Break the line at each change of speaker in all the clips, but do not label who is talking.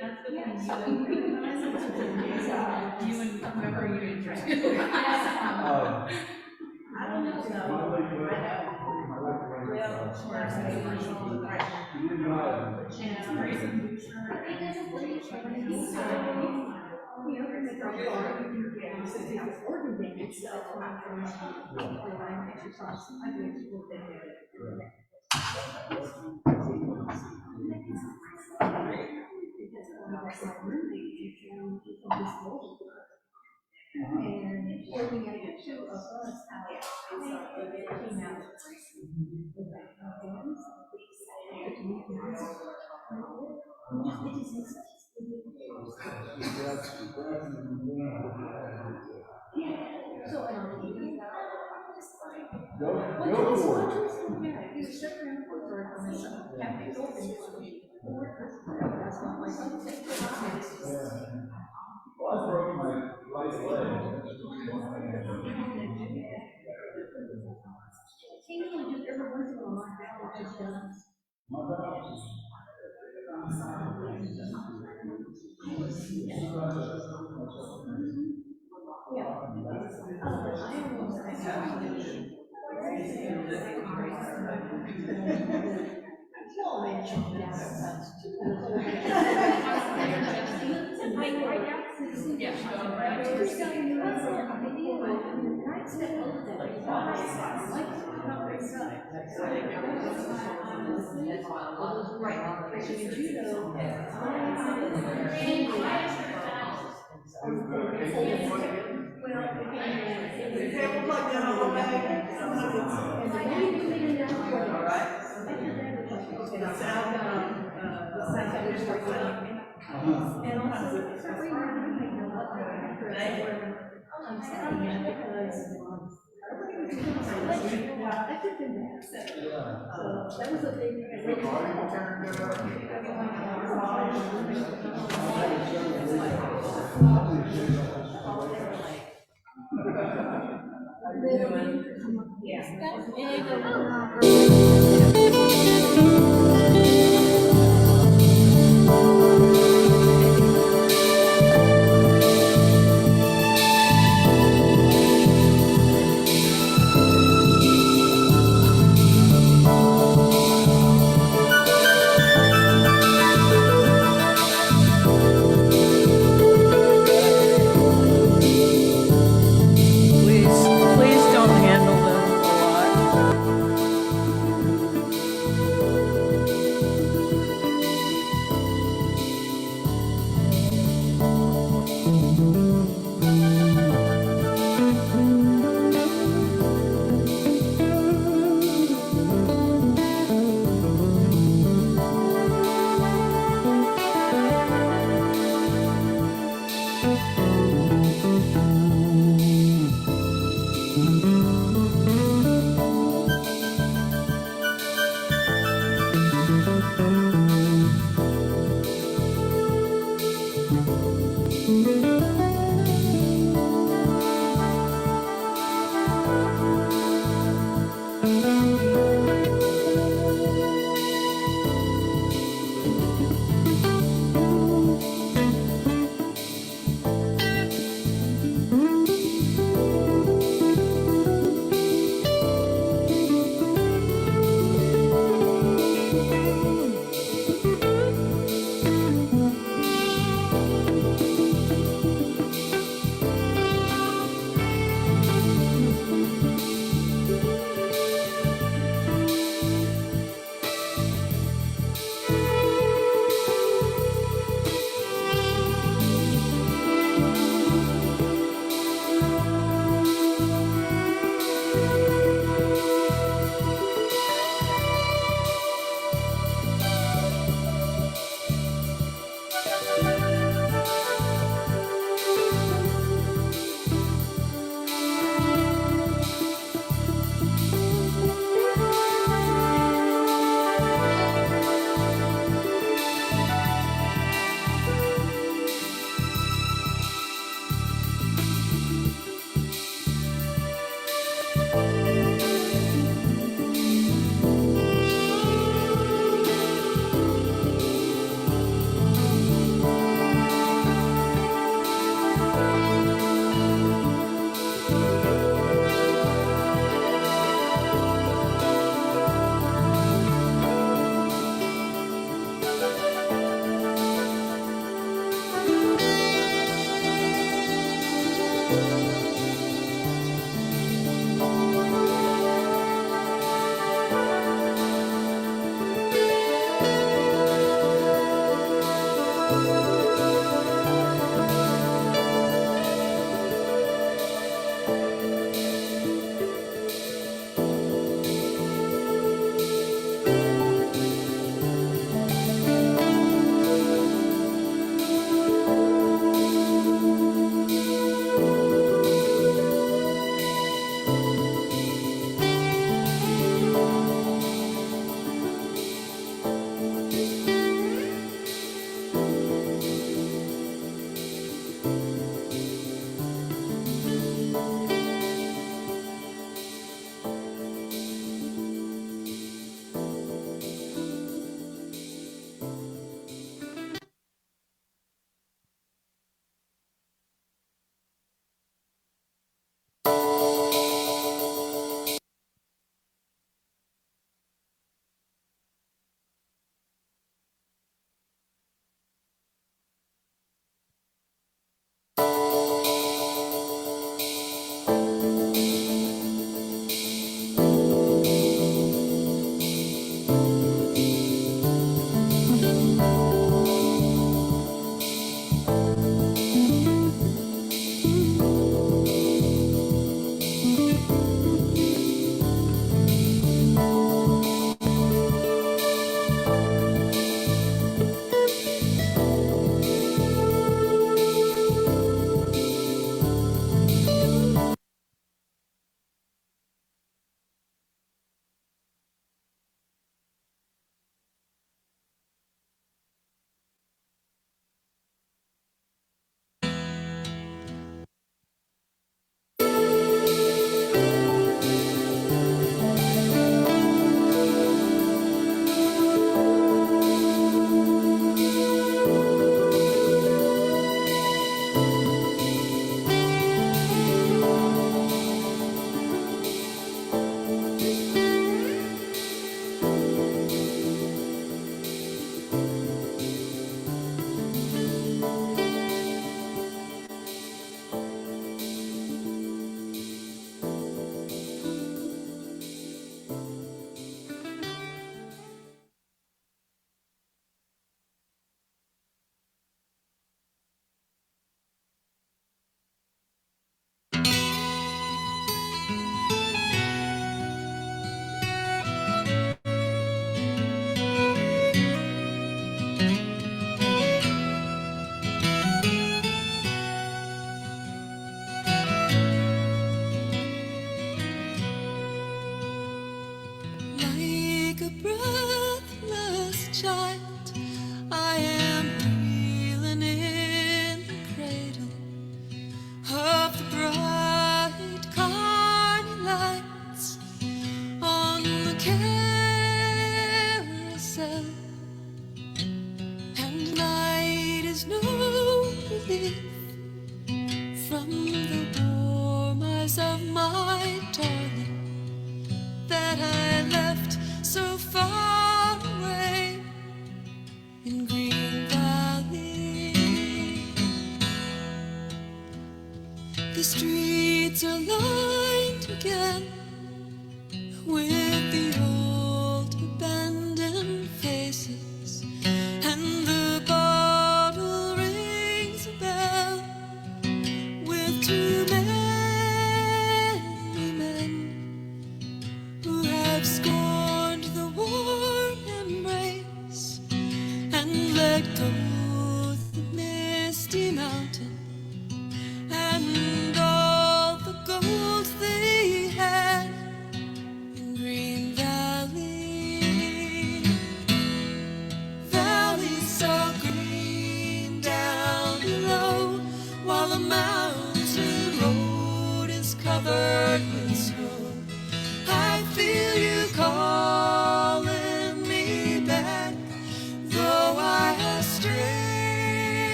That's the thing, you and whoever you interest.
I don't know, though. And working at the two of us out, so,
Go for it. Well, I broke my right leg. My balance.
That was a big.
Please don't handle them a lot.
Like a breathless child, I am reeling in the cradle of the bright carny lights on the carousel, and night is no relief from the warm eyes of my darling that I left so far away in Green Valley. The streets are lined again with the old abandoned faces, and the bottle rings a bell with too many men who have scorned the warm embrace and let go the misty mountain and all the gold they had in Green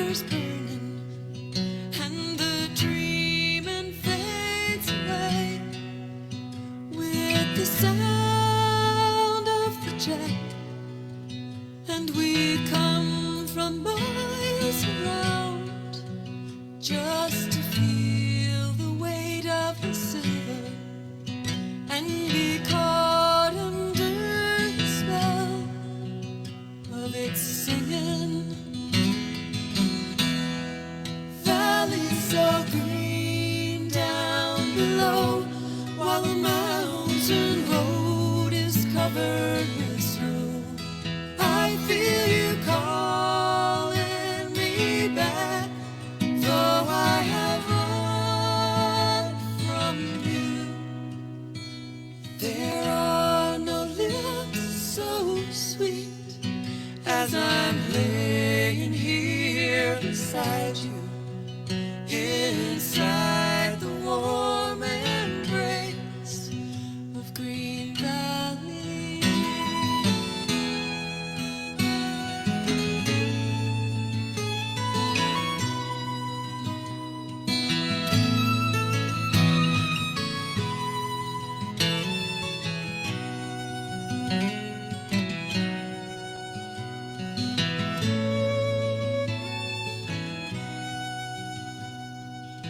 fire's burning and the dreaming fades away with the sound of the jet, and we come from miles around just to feel the weight of the silver and be caught under the spell of its singing. Valleys so green down below, while the mountain road is covered with snow. I feel you calling me back, though I have run from you. There are no lips so sweet as I'm laying here beside you, inside the warm embrace of Green Valley.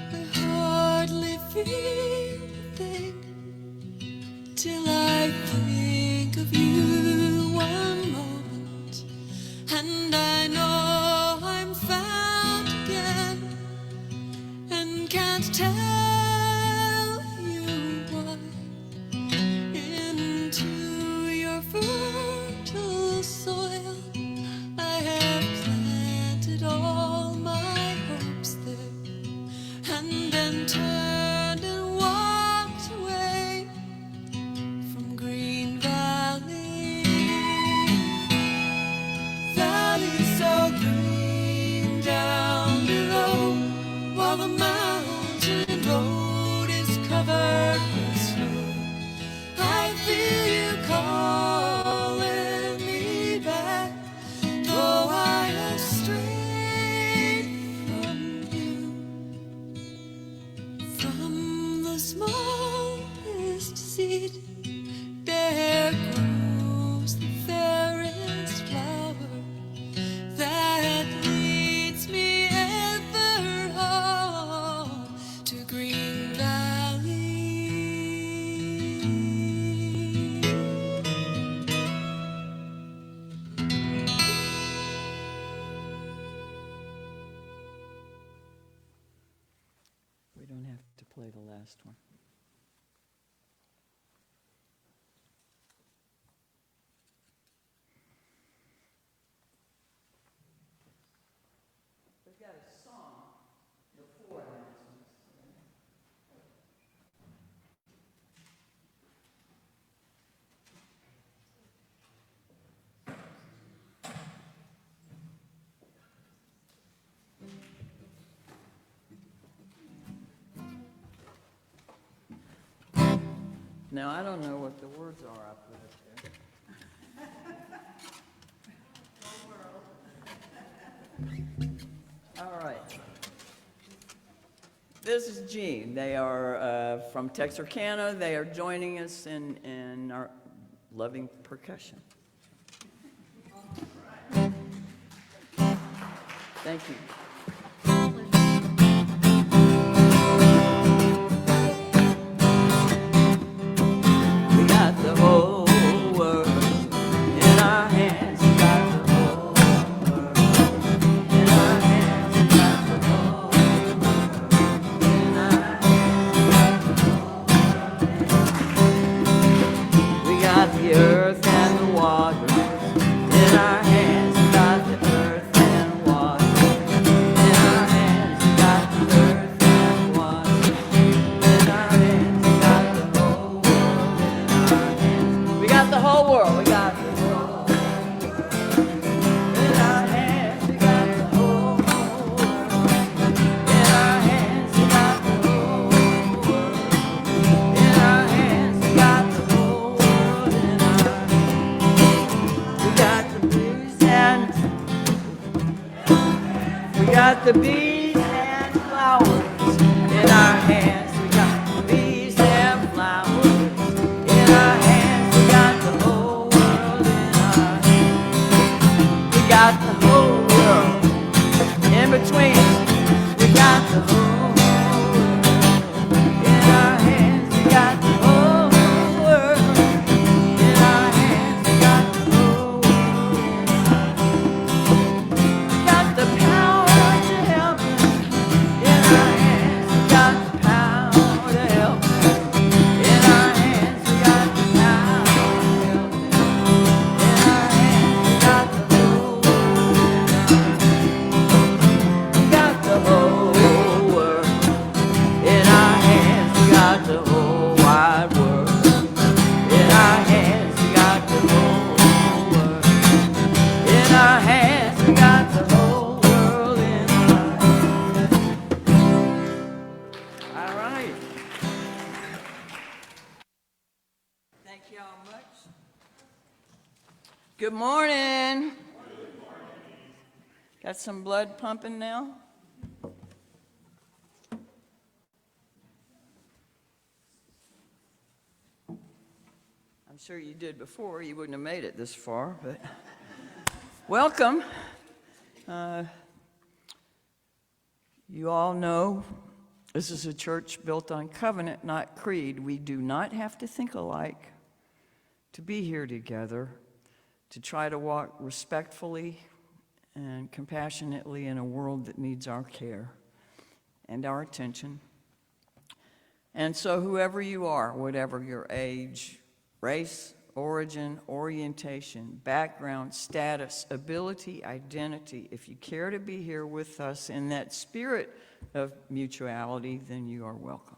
I hardly feel a thing till I think of you one moment, and I know I'm found again, and can't tell you why. Into your fertile soil I have planted all my hopes there, and then turned and walked away from Green Valley. Valley so green down below, while the mountain road is covered with snow. I feel you calling me back, though I have strayed from you. From the smallest seed there grows the fairest flower that leads me ever home to Green Valley.
We don't have to play the last one. We've got a song before announcements. Now, I don't know what the words are I put up there. All right. This is Gene. They are from Texarkana. They are joining us in our loving percussion. Thank you. We got the whole world in our hands. We got the whole world in our hands. We got the whole world in our hands. We got the earth and the water in our hands. We got the earth and water we got the bees and flowers. In our hands, we got the bees and flowers. In our hands, we got the whole world in our hands. We got the whole world in between. We got the whole world in our hands. We got the whole world in our hands. We got the whole world in our hands. We got the power to help us in our hands. We got the power to help us in our hands. We got the power to help us in our hands. We got the whole world in our hands. We got the whole wide world in our hands. We got the whole world in our hands. We got the whole world in our hands. All right. Thank you all much. Good morning. Got some blood pumping now? I'm sure you did before. You wouldn't have made it this far, but welcome. You all know this is a church built on covenant, not creed. We do not have to think alike to be here together, to try to walk respectfully and compassionately in a world that needs our care and our attention. And so whoever you are, whatever your age, race, origin, orientation, background, status, ability, identity, if you care to be here with us in that spirit of mutuality, then you are welcome,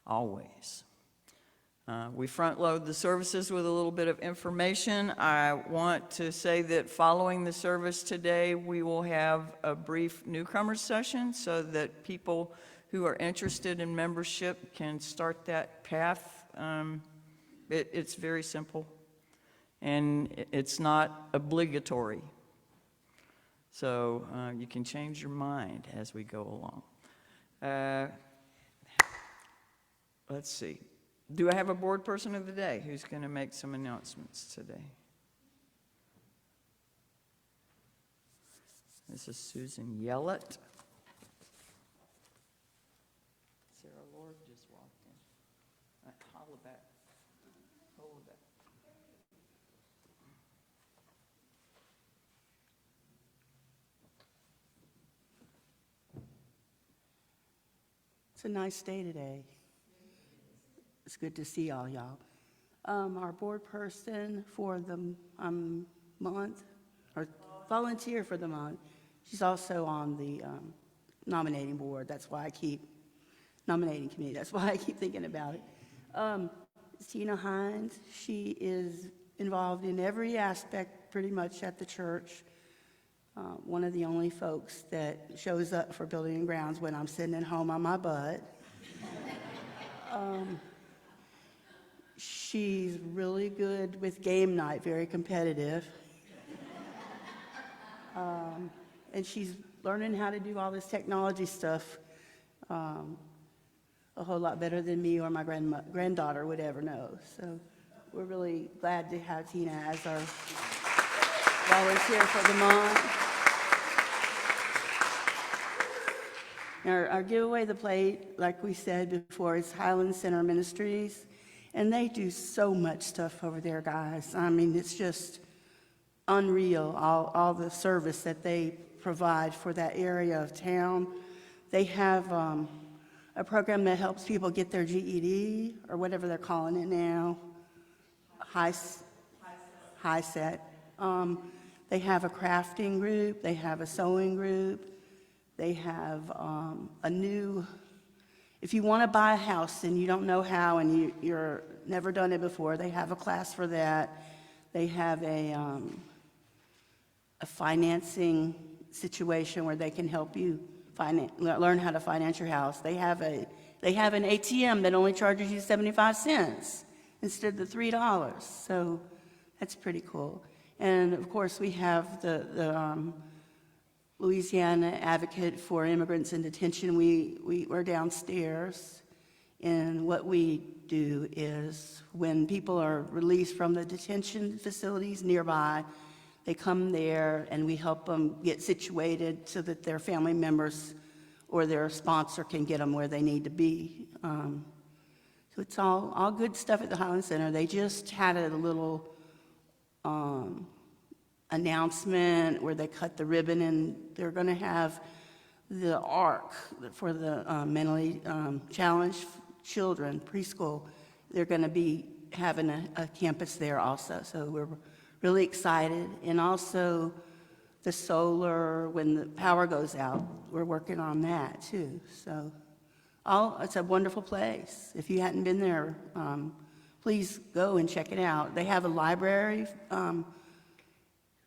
always. We front load the services with a little bit of information. I want to say that following the service today, we will have a brief newcomer session so that people who are interested in membership can start that path. It's very simple, and it's not obligatory. So you can change your mind as we go along. Let's see. Do I have a board person of the day who's going to make some announcements today? This is Susan Yellett. Sarah Lord just walked in. Holla back. Hold back.
It's a nice day today. It's good to see all y'all. Our board person for the month, or volunteer for the month, she's also on the nominating board. That's why I keep nominating committee. That's why I keep thinking about it. Tina Hines, she is involved in every aspect pretty much at the church. One of the only folks that shows up for building and grounds when I'm sitting at home on my butt. She's really good with game night, very competitive. And she's learning how to do all this technology stuff a whole lot better than me or my granddaughter would ever know. So we're really glad to have Tina as our volunteer for the month. Our giveaway the plate, like we said before, is Highland Center Ministries. And they do so much stuff over there, guys. I mean, it's just unreal, all the service that they provide for that area of town. They have a program that helps people get their GED, or whatever they're calling it now, HiSET. They have a crafting group. They have a sewing group. They have a new... If you want to buy a house and you don't know how and you're never done it before, they have a class for that. They have a financing situation where they can help you learn how to finance your house. They have an ATM that only charges you 75 cents instead of the $3. So that's pretty cool. And of course we have the Louisiana Advocate for Immigrants in Detention. We're downstairs, and what we do is when people are released from the detention facilities nearby, they come there and we help them get situated so that their family members or their sponsor can get them where they need to be. So it's all good stuff at the Highland Center. They just had a little announcement where they cut the ribbon, and they're going to have the ARC for the mentally challenged children, preschool. They're going to be having a campus there also, so we're really excited. And also the solar, when the power goes out, we're working on that too. So it's a wonderful place. If you hadn't been there, please go and check it out. They have a library,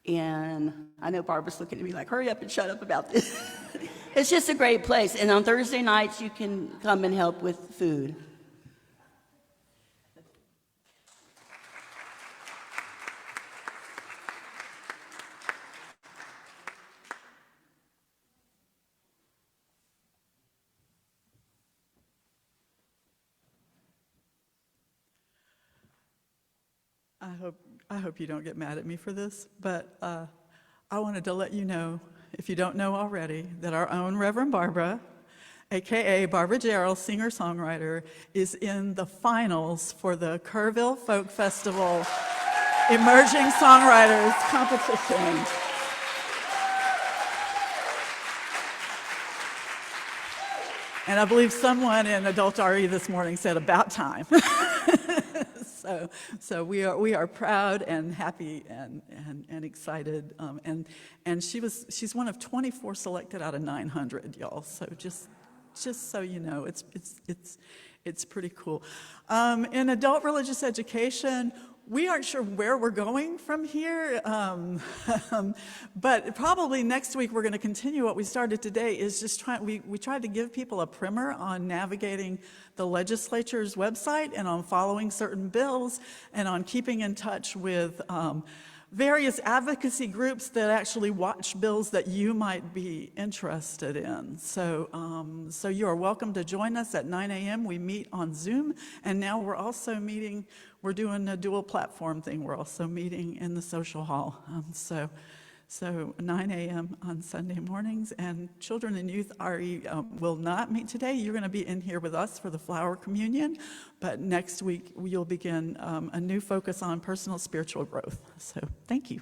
and I know Barbara's looking at me like, hurry up and shut up about this. It's just a great place. And on Thursday nights, you can come and help with food.
I hope you don't get mad at me for this, but I wanted to let you know, if you don't know already, that our own Reverend Barbara, AKA Barbara Gerald, singer-songwriter, is in the finals for the Kerrville Folk Festival Emerging Songwriters Competition. And I believe someone in Adult RE this morning said, about time. So we are proud and happy and excited, and she's one of 24 selected out of 900, y'all. So just so you know, it's pretty cool. In adult religious education, we aren't sure where we're going from here, but probably next week we're going to continue what we started today. Is just we tried to give people a primer on navigating the legislature's website and on following certain bills and on keeping in touch with various advocacy groups that actually watch bills that you might be interested in. So you are welcome to join us at 9 a.m. We meet on Zoom, and now we're doing a dual platform thing. We're also meeting in the social hall. So 9 a.m. on Sunday mornings, and Children and Youth RE will not meet today. You're going to be in here with us for the flower communion, but next week you'll begin a new focus on personal spiritual growth. So thank you.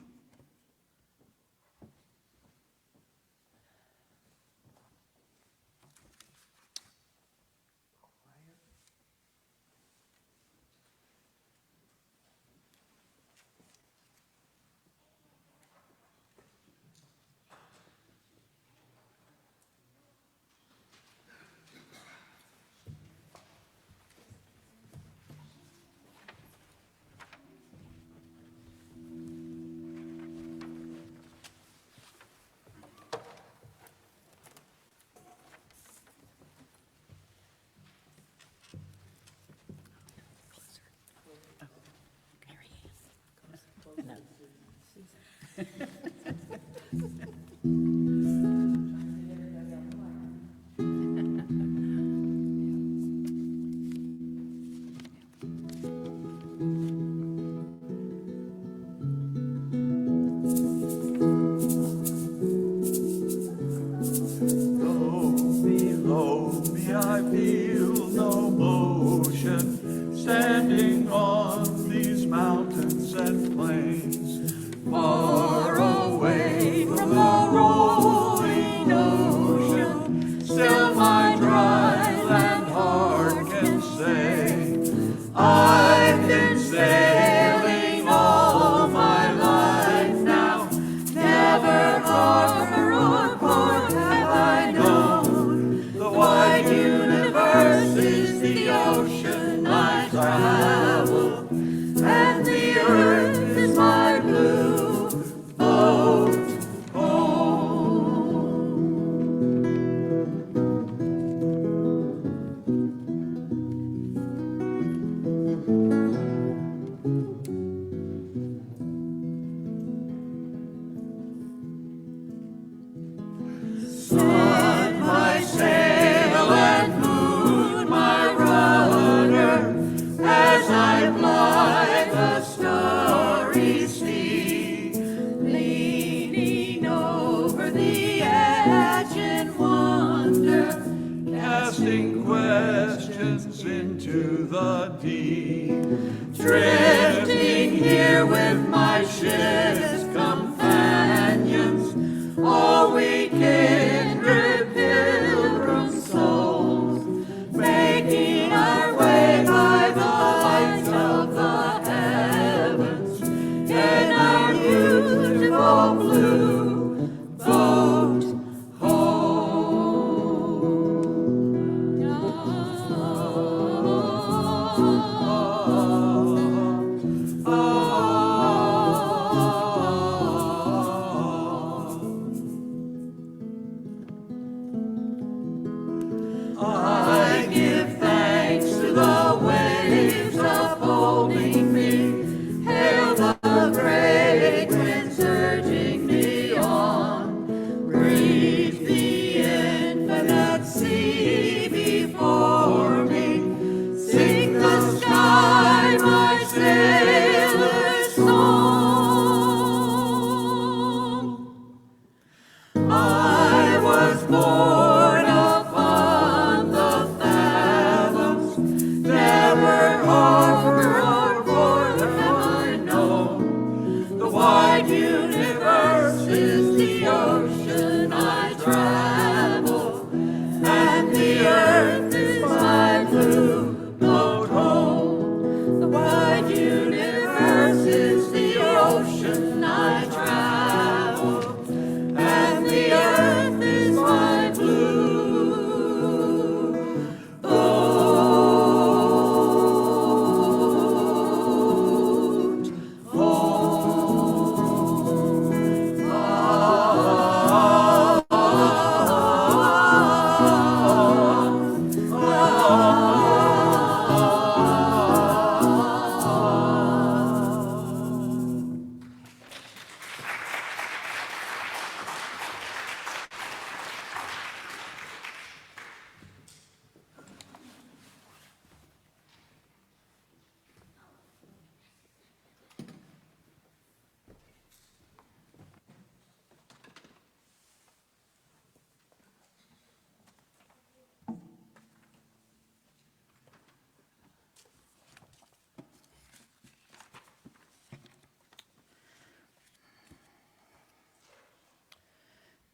Standing on these mountains and plains, far casting questions into the deep. Drifting here with my ship's companions, all we kindred pilgrim souls, making our way by the lights of the heavens in our beautiful blue boat I give thanks to the waves upholding me, hail the great winds urging me on, breathe the infinite sea before me, sing the sky my sailor's song. I was born upon the fathoms, never harbor or port have I known. The wide universe is the ocean I travel, and the earth is my blue boat home. The wide universe is the ocean I travel, and the earth is my blue boat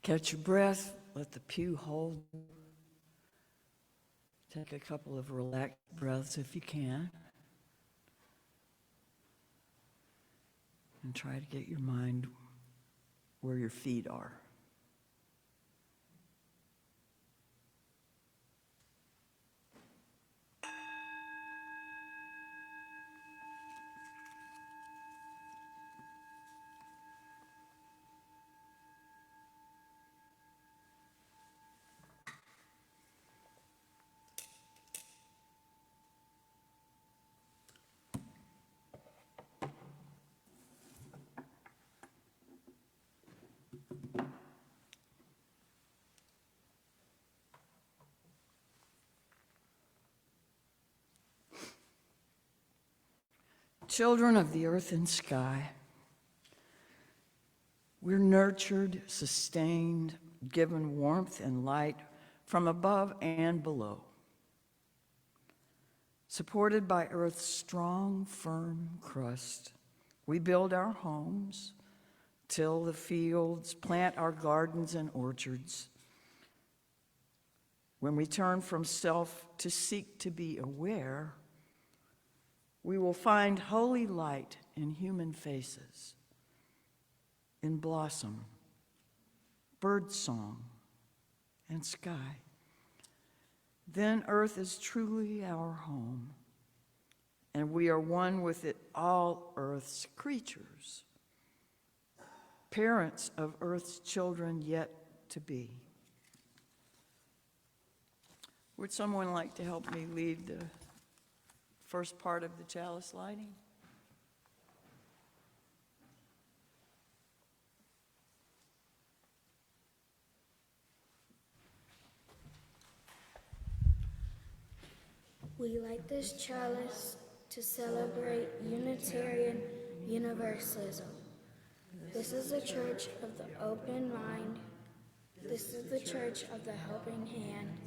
Catch your breath, let the pew hold. Take a couple of relaxed breaths if you can. And try to get your mind where your feet are. Children of the earth and sky, we're nurtured, sustained, given warmth and light from above and below. Supported by Earth's strong, firm crust, we build our homes, till the fields, plant our gardens and orchards. When we turn from self to seek to be aware, we will find holy light in human faces, in blossom, bird song, and sky. Then earth is truly our home, and we are one with it, all earth's creatures, parents of earth's children yet to be. Would someone like to help me lead the first part of the chalice lighting?
We light this chalice to celebrate Unitarian Universalism. This is the church of the open mind. This is the church of the helping hand.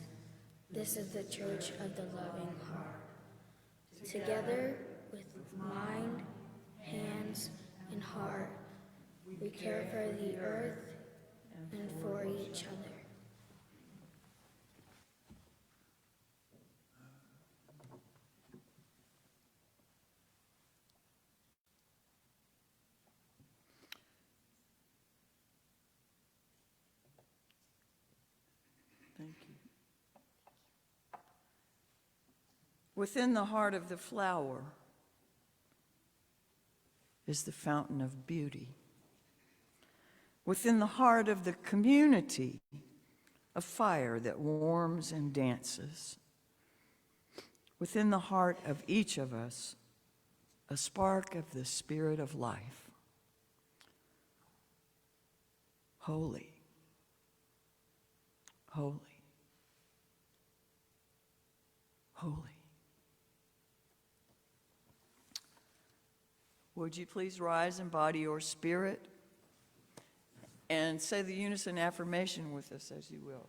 This is the Church of the Loving Heart. Together with mind, hands, and heart, we care for the earth and for each other.
Thank you. Within the heart of the flower is the fountain of beauty. Within the heart of the community, a fire that warms and dances. Within the heart of each of us, a spark of the spirit of life. Holy, holy, holy. Would you please rise in body or spirit and say the unison affirmation with us as you will.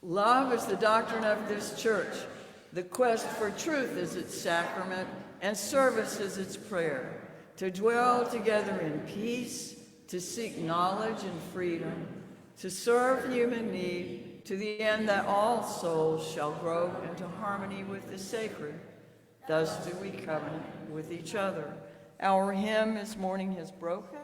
Love is the doctrine of this church. The quest for truth is its sacrament, and service is its prayer. To dwell together in peace, to seek knowledge and freedom, to serve human need, to the end that all souls shall grow into harmony with the sacred. Thus do we covenant with each other. Our hymn is Morning Has Broken.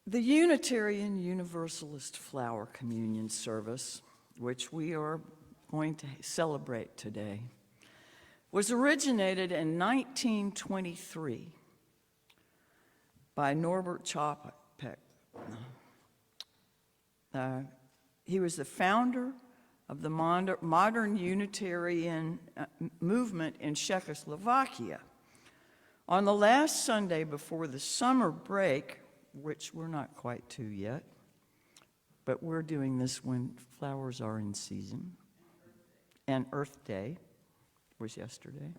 The Unitarian Universalist Flower Communion service, which we are going to celebrate today, was originated in 1923 by Norbert Chopek. He was the founder of the modern Unitarian movement in Czechoslovakia. On the last Sunday before the summer break, which we're not quite to yet, but we're doing this when flowers are in season, and Earth Day was yesterday.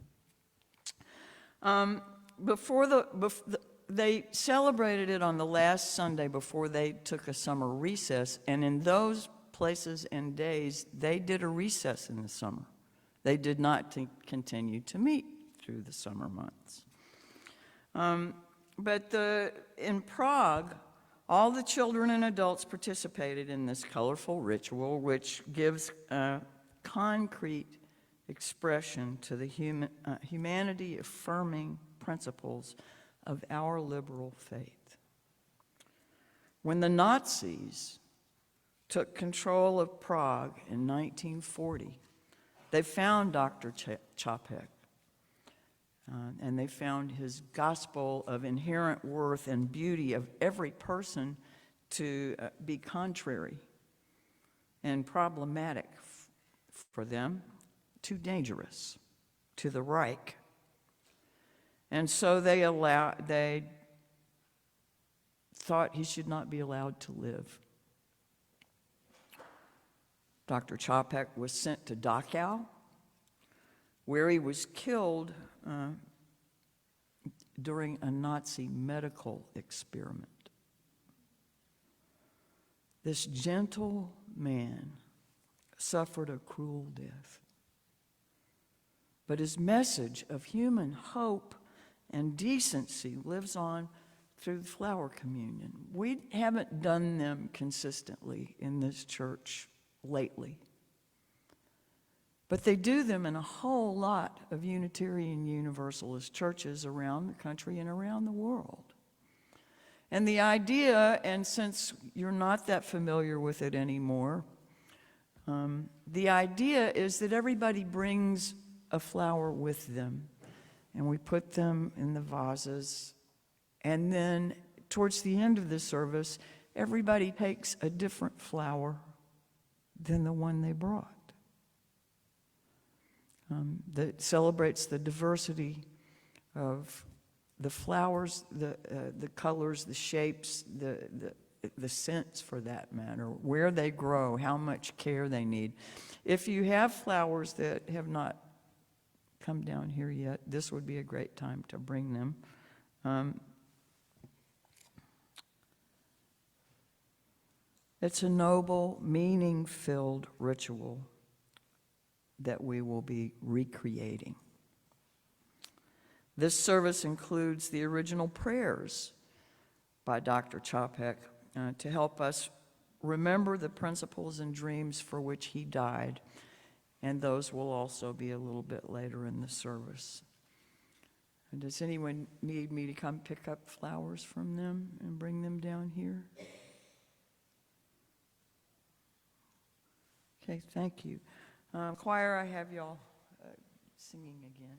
They celebrated it on the last Sunday before they took a summer recess, and in those places and days, they did a recess in the summer. They did not continue to meet through the summer months. In Prague, all the children and adults participated in this colorful ritual, which gives concrete expression to the humanity-affirming principles of our liberal faith. When the Nazis took control of Prague in 1940, they found Dr. Čapek, and they found his gospel of inherent worth and beauty of every person to be contrary and problematic for them, too dangerous to the Reich. And so they thought he should not be allowed to live. Dr. Čapek was sent to Dachau, where he was killed during a Nazi medical experiment. This gentle man suffered a cruel death. But his message of human hope and decency lives on through the flower communion. We haven't done them consistently in this church lately, but they do them in a whole lot of Unitarian Universalist churches around the country and around the world. And the idea, and since you're not that familiar with it anymore, the idea is that everybody brings a flower with them, and we put them in the vases, and then towards the end of the service, everybody takes a different flower than the one they brought. That celebrates the diversity of the flowers, the colors, the shapes, the scents for that matter, where they grow, how much care they need. If you have flowers that have not come down here yet, this would be a great time to bring them. It's a noble, meaning-filled ritual that we will be recreating. This service includes the original prayers by Dr. Čapek to help us remember the principles and dreams for which he died, and those will also be a little bit later in the service. And does anyone need me to come pick up flowers from them and bring them down here? Okay, thank you. Choir, I have y'all singing again.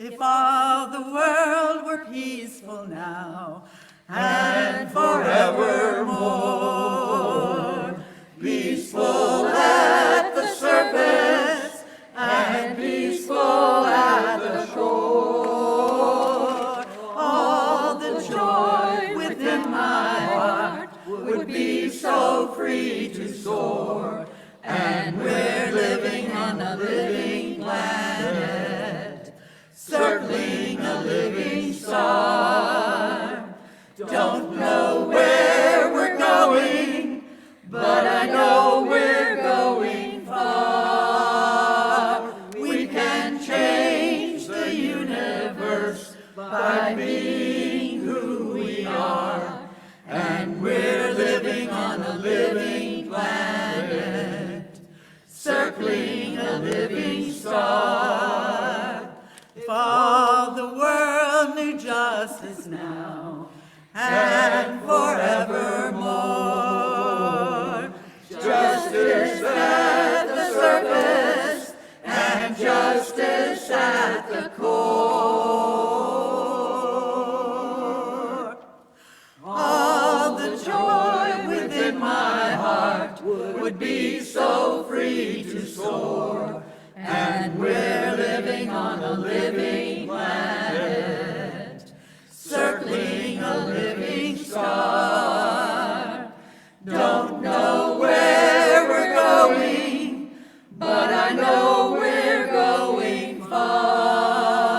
If all the world were peaceful now and forevermore, peaceful at the surface and peaceful at the shore, all the joy within my heart would be so free to soar, and we're living on a living planet, circling a living star. Don't know where we're going, justice now and forevermore. Justice at the surface and justice at the core. All the joy within my heart would be so free to soar, and we're living on a living planet, circling a living star. Don't know where we're going, but I know we're going far.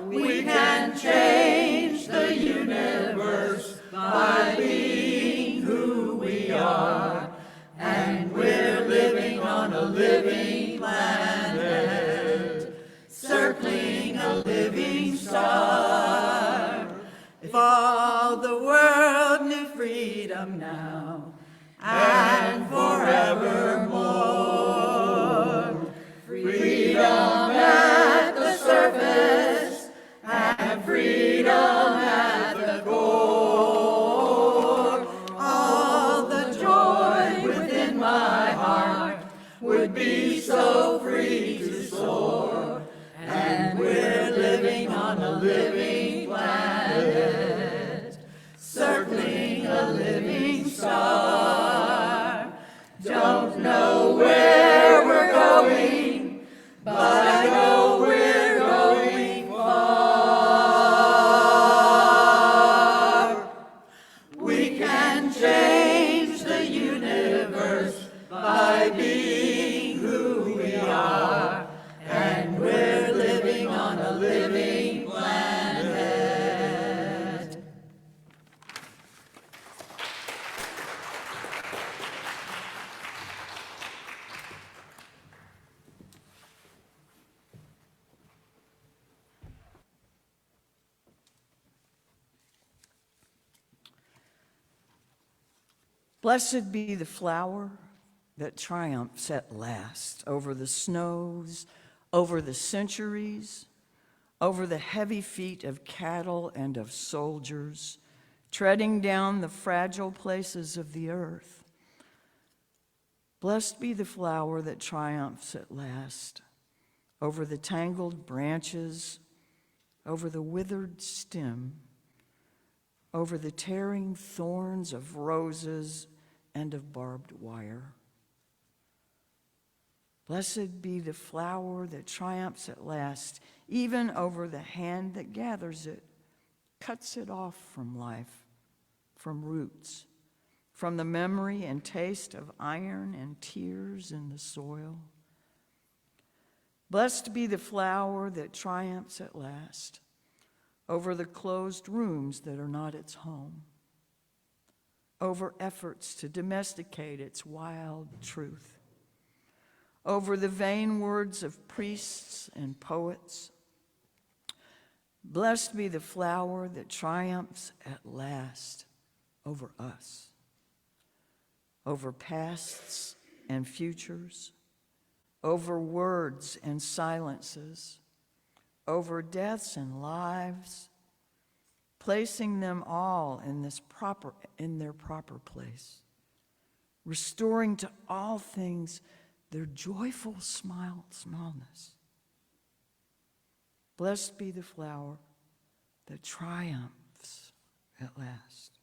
We can change the universe by being who we are, and we're living on a living planet, circling a living star. If all the world knew freedom now and forevermore, freedom at the surface and freedom at the core, all the joy within my heart would be so free to soar, and we're living on a living planet, circling a living star. Don't know where we're going, but I know we're going far. We can change the universe by being who we are, and we're living on a living planet.
Blessed be the flower that triumphs at last over the snows, over the centuries, over the heavy feet of cattle and of soldiers, treading down the fragile places of the earth. Blessed be the flower that triumphs at last over the tangled branches, over the withered stem, over the tearing thorns of roses and of barbed wire. Blessed be the flower that triumphs at last, even over the hand that gathers it, cuts it off from life, from roots, from the memory and taste of iron and tears in the soil. Blessed be the flower that triumphs at last over the closed rooms that are not its home, over efforts to domesticate its wild truth, over the vain words of priests and poets. Blessed be the flower that triumphs at last over us, over pasts and futures, over words and silences, over deaths and lives, placing them all in their proper place, restoring to all things their joyful smallness. Blessed be the flower that triumphs at last.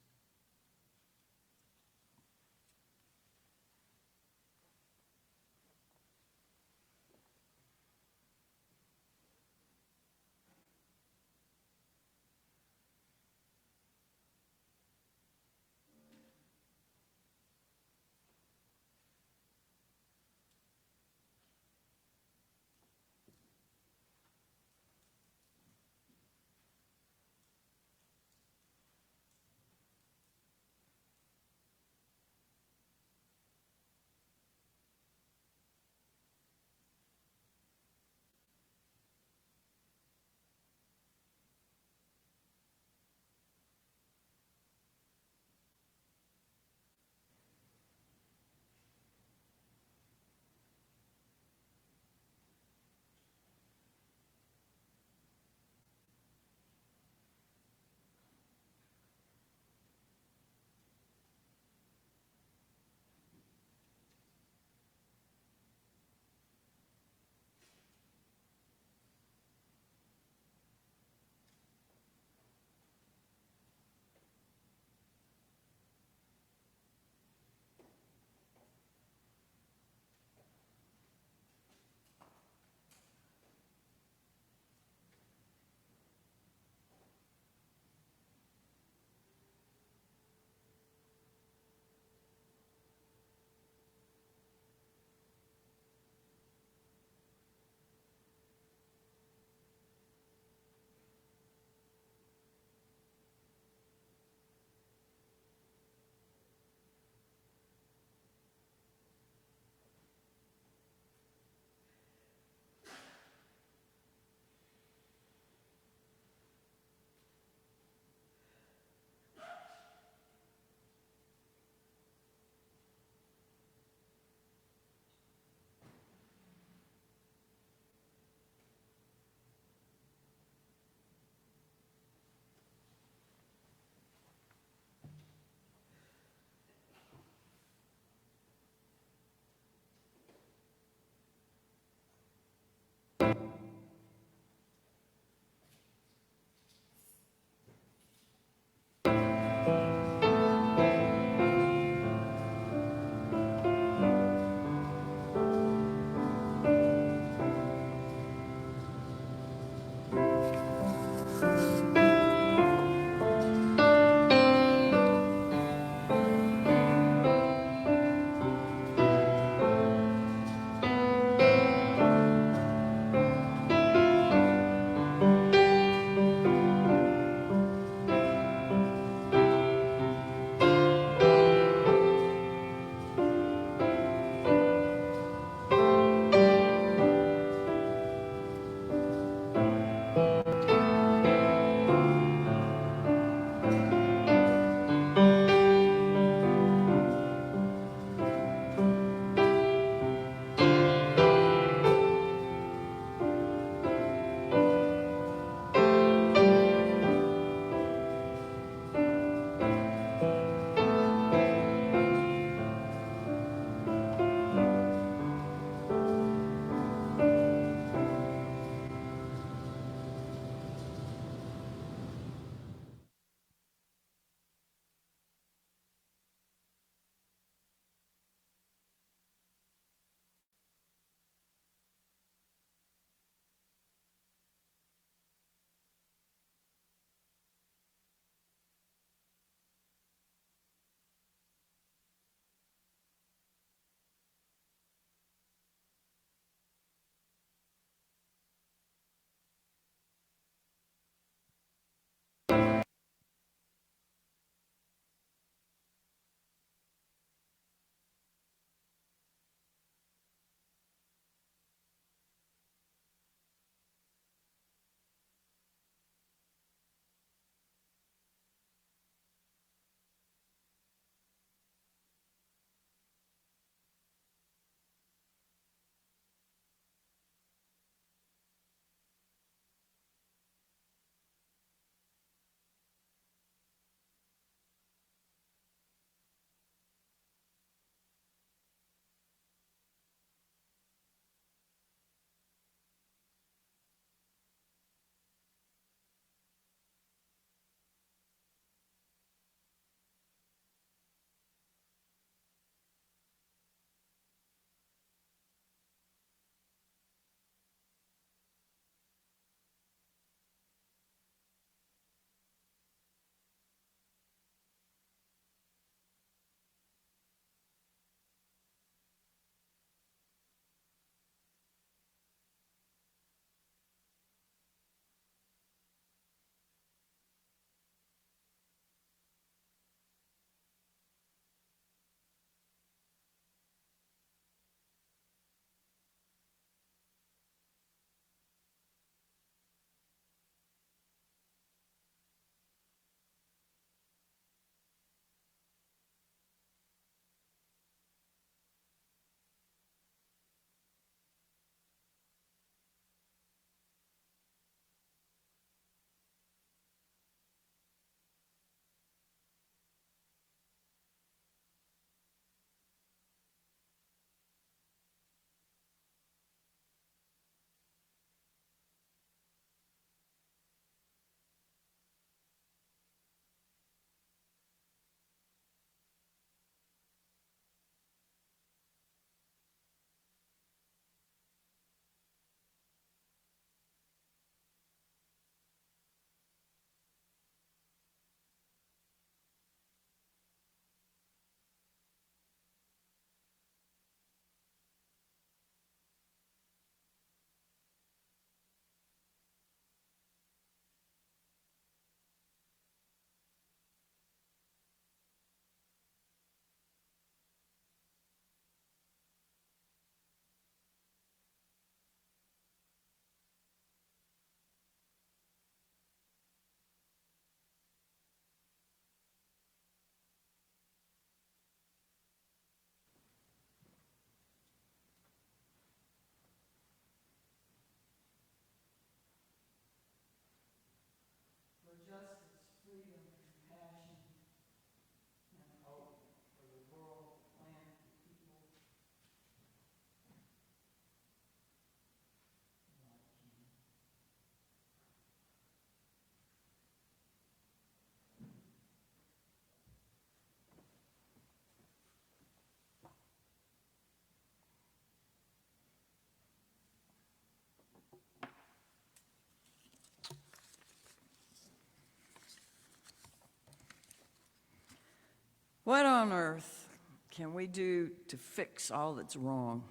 on earth can we do to fix all that's wrong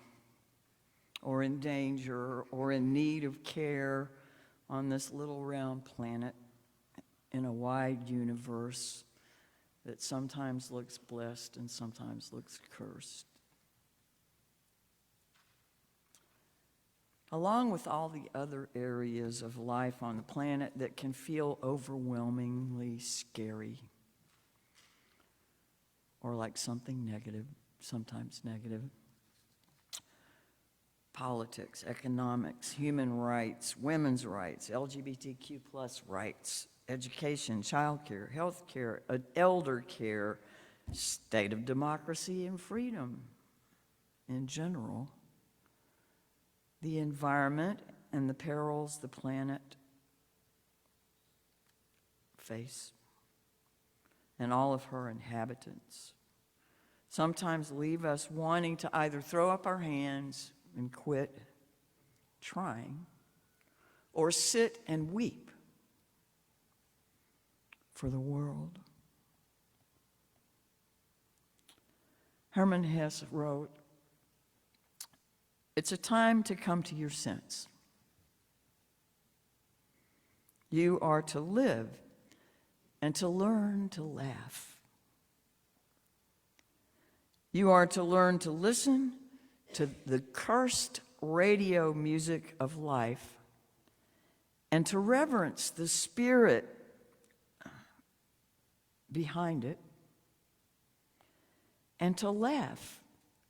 or in danger or in need of care on this little round planet in a wide universe that sometimes looks blessed and sometimes looks cursed? Along with all the other areas of life on the planet that can feel overwhelmingly scary or like something negative, sometimes negative. Politics, economics, human rights, women's rights, LGBTQ plus rights, education, childcare, health care, elder care, state of democracy and freedom in general, the environment and the perils the planet face, and all of her inhabitants sometimes leave us wanting to either throw up our hands and quit trying or sit and weep for the world. Hermann Hesse wrote, "It's a time to come to your sense. You are to live and to learn to laugh. You are to learn to listen to the cursed radio music of life and to reverence the spirit behind it and to laugh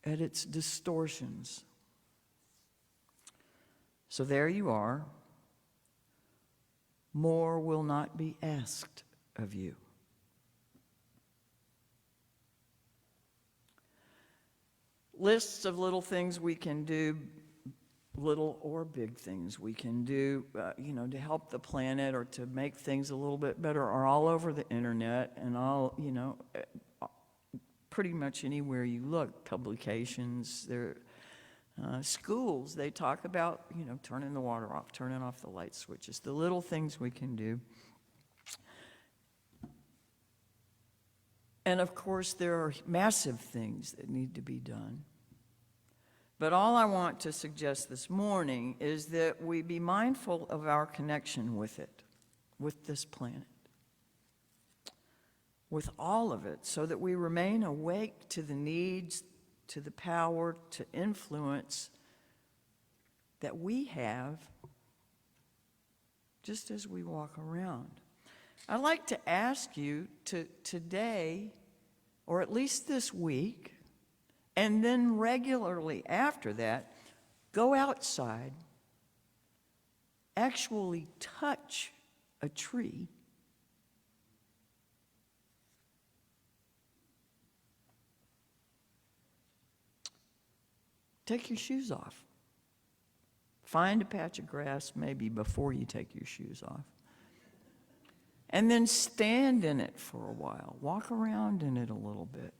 at its distortions." So there you are. More will not be asked of you. Lists of little things we can do, little or big things we can do, to help the planet or to make things a little bit better are all over the internet and all, pretty much anywhere you look. Publications, schools, they talk about, turning the water off, turning off the light switches, the little things we can do. And of course, there are massive things that need to be done. But all I want to suggest this morning is that we be mindful of our connection with it, with this planet, with all of it, so that we remain awake to the needs, to the power, to influence that we have just as we walk around. I'd like to ask you to today, or at least this week, and then regularly after that, go outside, actually touch a tree, take your shoes off. Find a patch of grass maybe before you take your shoes off. And then stand in it for a while. Walk around in it a little bit.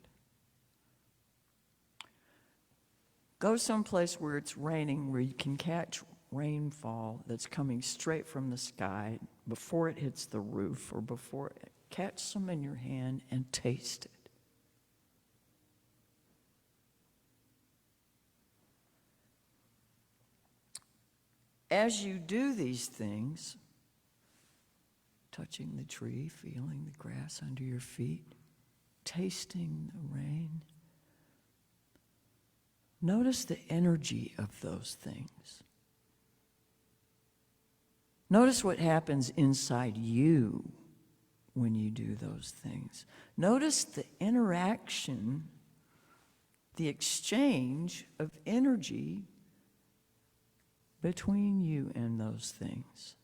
Go someplace where it's raining, where you can catch rainfall that's coming straight from the sky before it hits the roof or before it. Catch some in your hand and taste it. As you do these things, touching the tree, feeling the grass under your feet, tasting the rain, notice the energy of those things. Notice what happens inside you when you do those things. Notice the interaction, the exchange of energy between you and those things.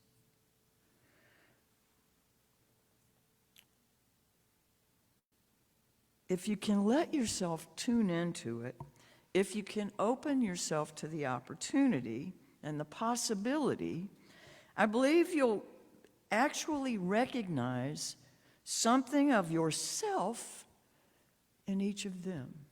If you can let yourself tune into it, if you can open yourself to the opportunity and the possibility, I believe you'll actually recognize something of yourself in each of them.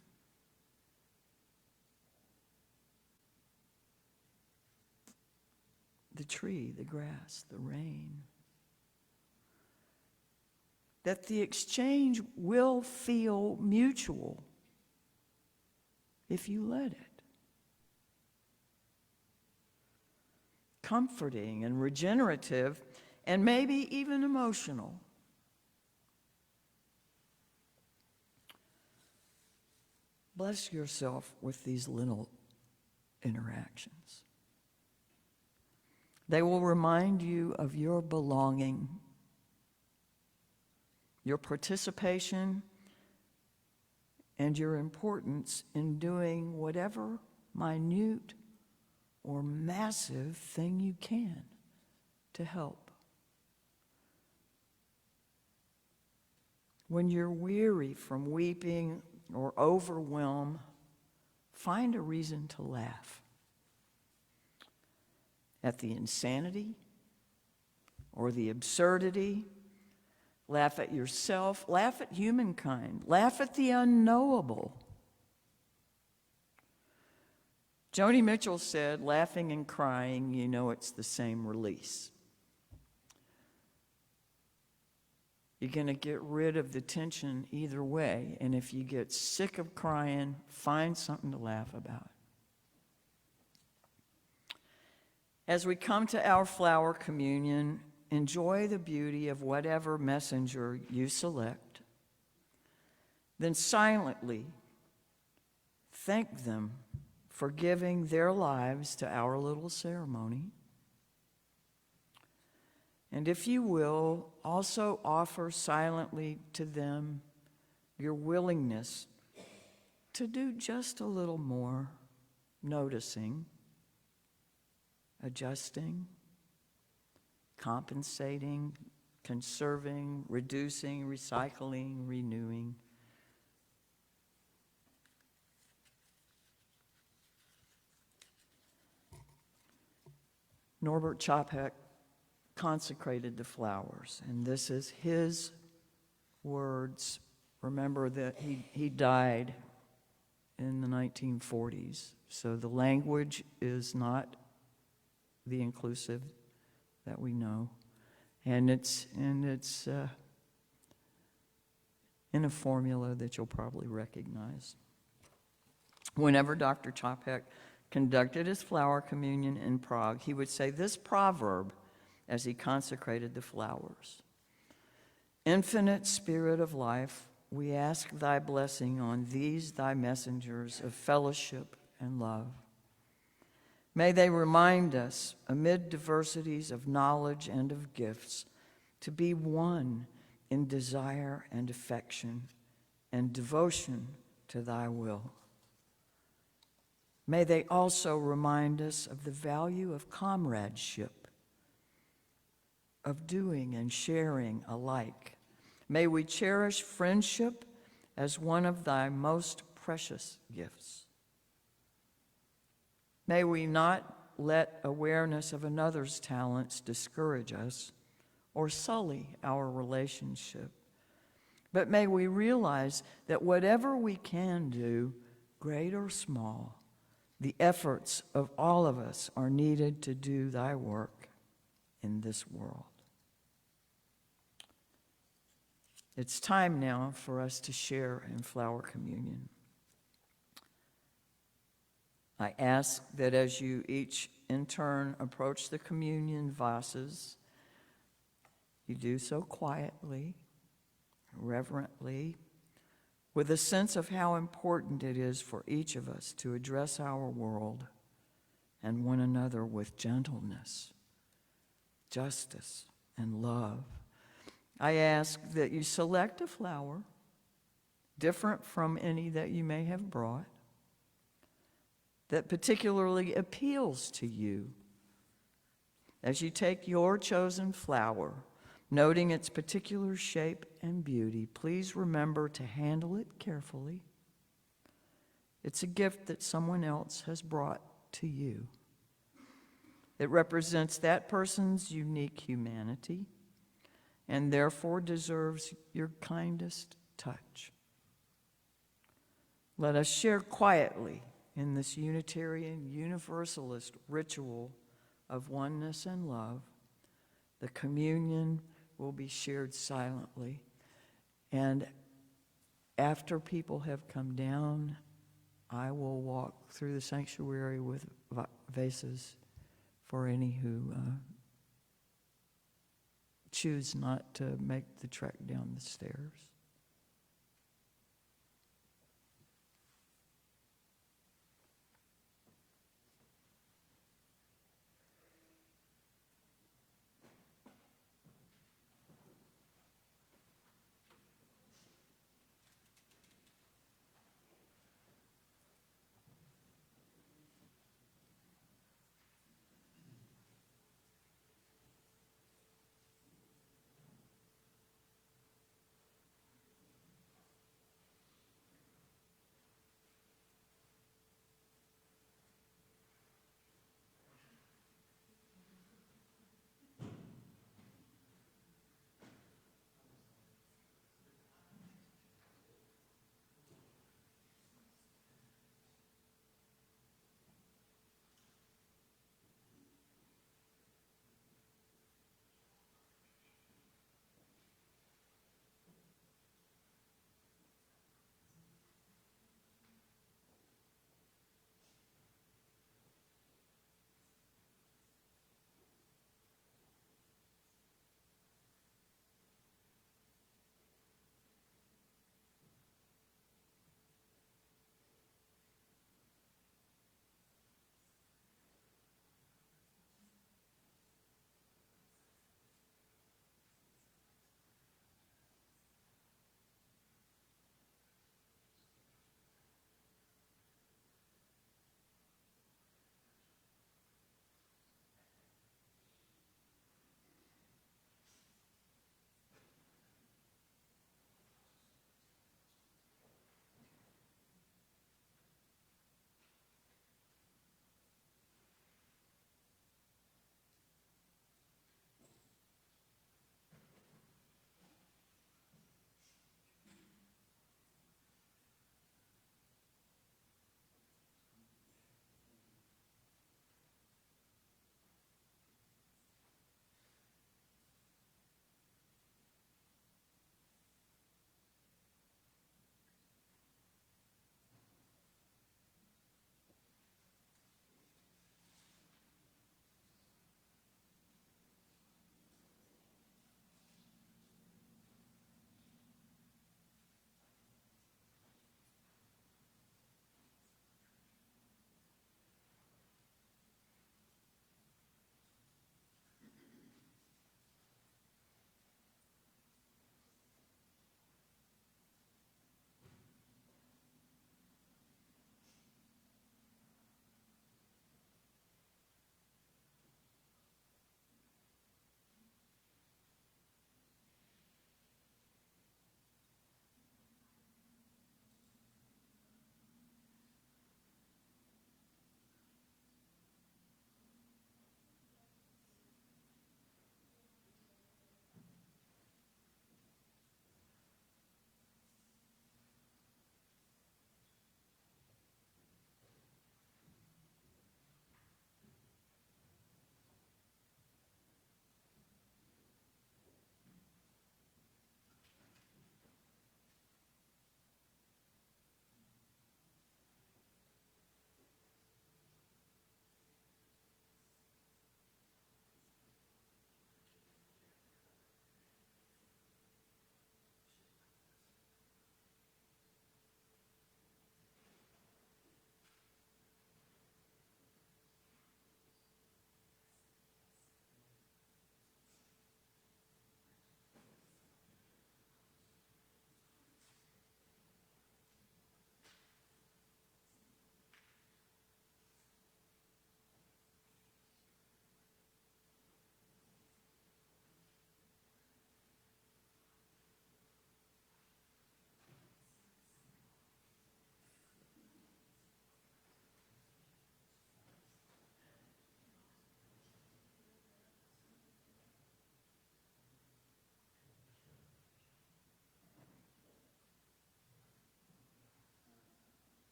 The tree, the grass, the rain. that the exchange will feel mutual if you let it. Comforting and regenerative, and maybe even emotional. Bless yourself with these little interactions. They will remind you of your belonging, your participation, and your importance in doing whatever minute or massive thing you can to help. When you're weary from weeping or overwhelmed, find a reason to laugh at the insanity or the absurdity. Laugh at yourself, laugh at humankind, laugh at the unknowable. Joni Mitchell said, laughing and crying, you know it's the same release. You're going to get rid of the tension either way, and if you get sick of crying, find something to laugh about. As we come to our flower communion, enjoy the beauty of whatever messenger you select. Then silently thank them for giving their lives to our little ceremony. And if you will, also offer silently to them your willingness to do just a little more noticing, adjusting, compensating, conserving, reducing, recycling, renewing. Norbert Chopek consecrated the flowers, and this is his words. Remember that he died in the 1940s, so the language is not the inclusive that we know, and it's in a formula that you'll probably recognize. Whenever Dr. Chopek conducted his flower communion in Prague, he would say this proverb as he consecrated the flowers: Infinite Spirit of life, we ask thy blessing on these thy messengers of fellowship and love. May they remind us, amid diversities of knowledge and of gifts, to be one in desire and affection and devotion to thy will. May they also remind us of the value of comradeship, of doing and sharing alike. May we cherish friendship as one of thy most precious gifts. May we not let awareness of another's talents discourage us or sully our relationship, but may we realize that whatever we can do, great or small, the efforts of all of us are needed to do thy work in this world. It's time now for us to share in flower communion. I ask that as you each in turn approach the communion vases, you do so quietly, reverently, with a sense of how important it is for each of us to address our world and one another with gentleness, justice, and love. I ask that you select a flower different from any that you may have brought, that particularly appeals to you. As you take your chosen flower, noting its particular shape and beauty, please remember to handle it carefully. It's a gift that someone else has brought to you. It represents that person's unique humanity and therefore deserves your kindest touch. Let us share quietly in this Unitarian Universalist ritual of oneness and love. The communion will be shared silently. And after people have come down, I will walk through the sanctuary with vases for any who choose not to make the trek down the stairs.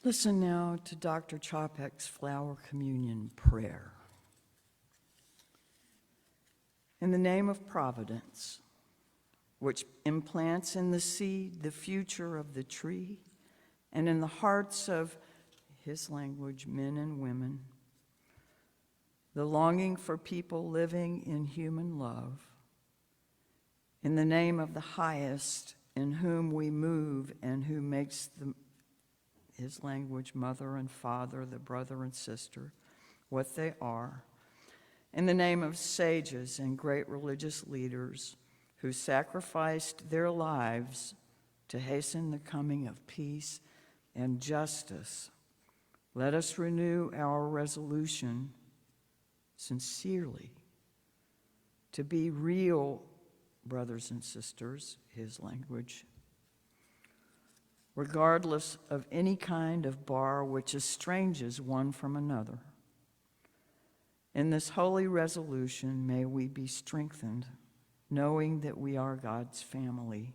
Listen now to Dr. Chopek's Flower Communion prayer. In the name of Providence, which implants in the seed the future of the tree, and in the hearts of his language, men and women, the longing for people living in human love, in the name of the highest in whom we move and who makes his language, mother and father, the brother and sister, what they are, in the name of sages and great religious leaders who sacrificed their lives to hasten the coming of peace and justice, let us renew our resolution sincerely to be real brothers and sisters, his language, regardless of any kind of bar which estranges one from another. In this holy resolution, may we be strengthened, knowing that we are God's family.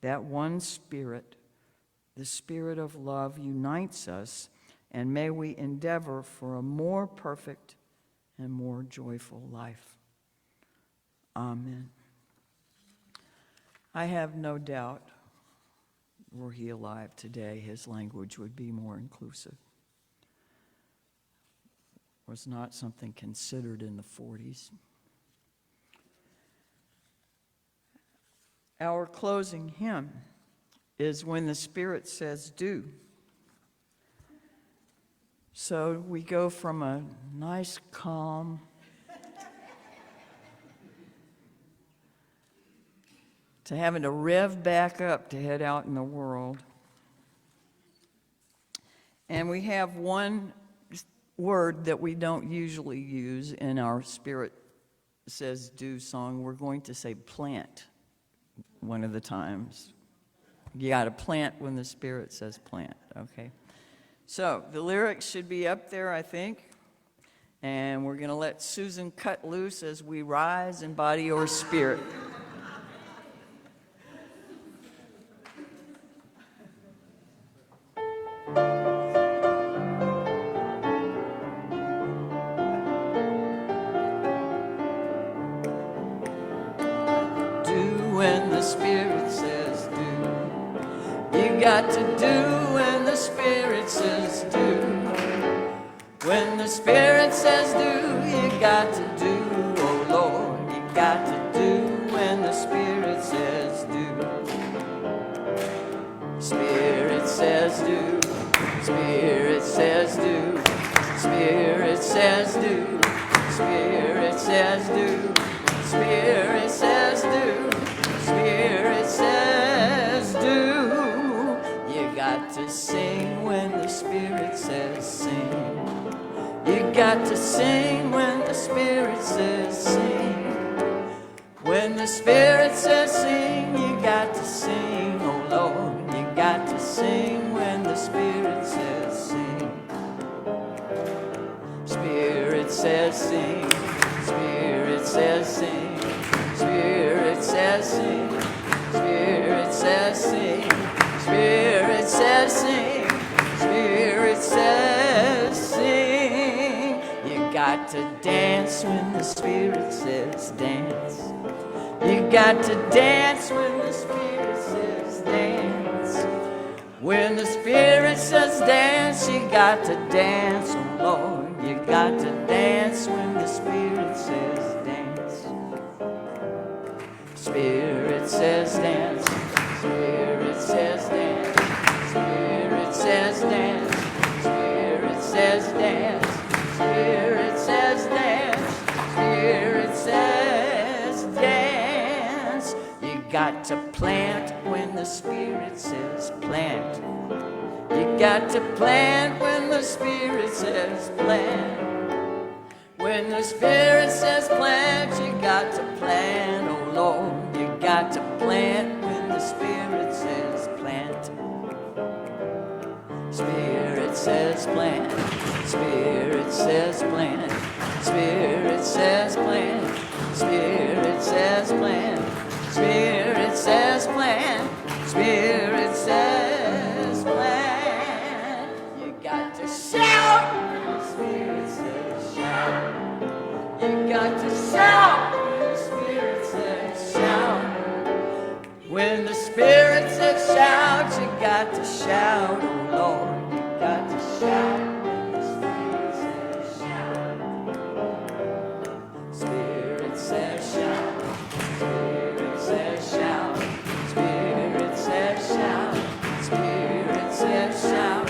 That one Spirit, the Spirit of love, unites us, and may we endeavor for a more perfect and more joyful life. Amen. I have no doubt, were he alive today, his language would be more inclusive. It was not something considered in the 40s. Our closing hymn is When the Spirit Says Do. So we go from a nice, calm, to having to rev back up to head out in the world. And we have one word that we don't usually use in our Spirit Says Do song. We're going to say plant one of the times. You got to plant when the Spirit says plant, okay? So the lyrics should be up there, I think. And we're going to let Susan cut loose as we rise in body or spirit. When the Spirit says do, you got to do when the Spirit says do. When the Spirit says do, you got to do, oh Lord, you got to do when the Spirit says do. Spirit says do, Spirit says do, Spirit says do, Spirit says do, Spirit says do. Spirit says do. You got to sing when the Spirit says sing. You got to sing when the Spirit says sing. When the Spirit says sing, you got to sing, oh Lord. You got to sing when the Spirit says sing. Spirit says sing. Spirit says sing. Spirit says sing, Spirit says sing, Spirit says sing, Spirit says sing. You got to dance when the Spirit says dance. You got to dance when the Spirit says dance. When the Spirit says dance, you got to dance, oh Lord. You got to dance when the Spirit says dance. Spirit says dance, Spirit says dance, Spirit says dance, Spirit says dance, Spirit says dance, Spirit says dance. You got to plant when the Spirit says plant. You got to plant when the Spirit says plant. When the Spirit says plant, you got to plant, oh Lord. You got to plant when the Spirit says plant. Spirit says plant. Spirit says plant. Spirit says plant. Spirit says plant. Spirit says plant. Spirit says plant.
to shout. When the Spirit says shout. When the Spirit says shout, you got to shout, oh Lord, you got to shout. When the Spirit says shout. Spirit says shout. Spirit says shout. Spirit says shout. Spirit says shout.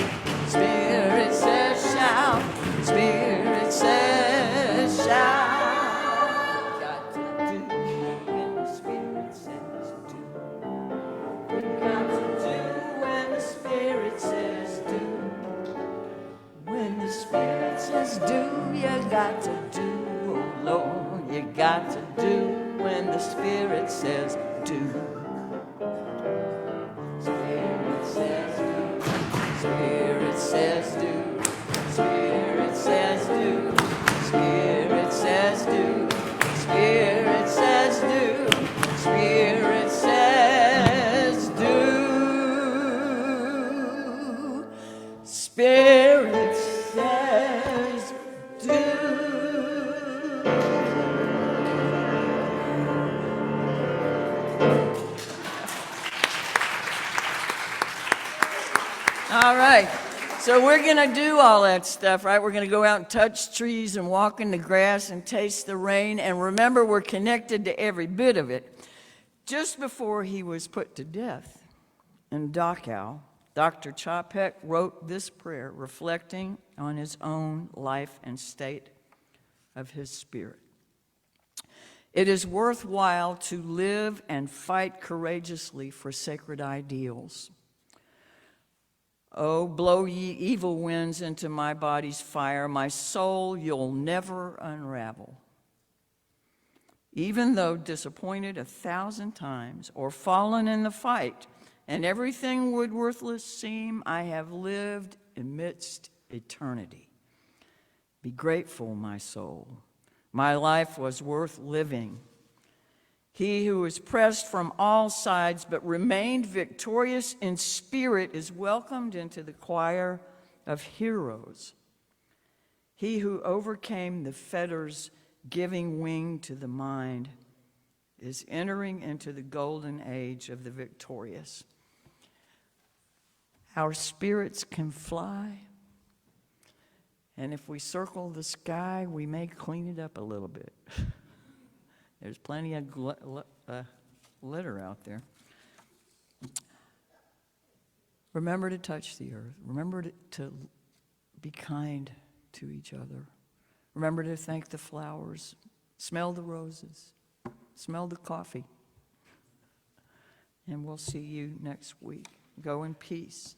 Spirit says shout. Spirit says shout. Got to do when the Spirit says do. You got to do when the Spirit says do. When the Spirit says do, you got to do, oh Lord, you got to do when the Spirit says do. Spirit says do. Spirit says do. Spirit says do. Spirit says do. Spirit says do. Spirit says do. Spirit says do. All right, so we're going to do all that stuff, right? We're going to go out and touch trees and walk in the grass and taste the rain. And remember, we're connected to every bit of it. Just before he was put to death in Dachau, Dr. Chapek wrote this prayer reflecting on his own life and state of his spirit. It is worthwhile to live and fight courageously for sacred ideals. Oh, blow ye evil winds into my body's fire, my soul you'll never unravel. Even though disappointed 1,000 times or fallen in the fight, and everything would worthless seem, I have lived amidst eternity. Be grateful, my soul. My life was worth living. He who was pressed from all sides but remained victorious in spirit is welcomed into the choir of heroes. He who overcame the fetters, giving wing to the mind, is entering into the golden age of the victorious. Our spirits can fly, and if we circle the sky, we may clean it up a little bit. There's plenty of litter out there. Remember to touch the earth. Remember to be kind to each other. Remember to thank the flowers. Smell the roses. Smell the coffee. And we'll see you next week. Go in peace.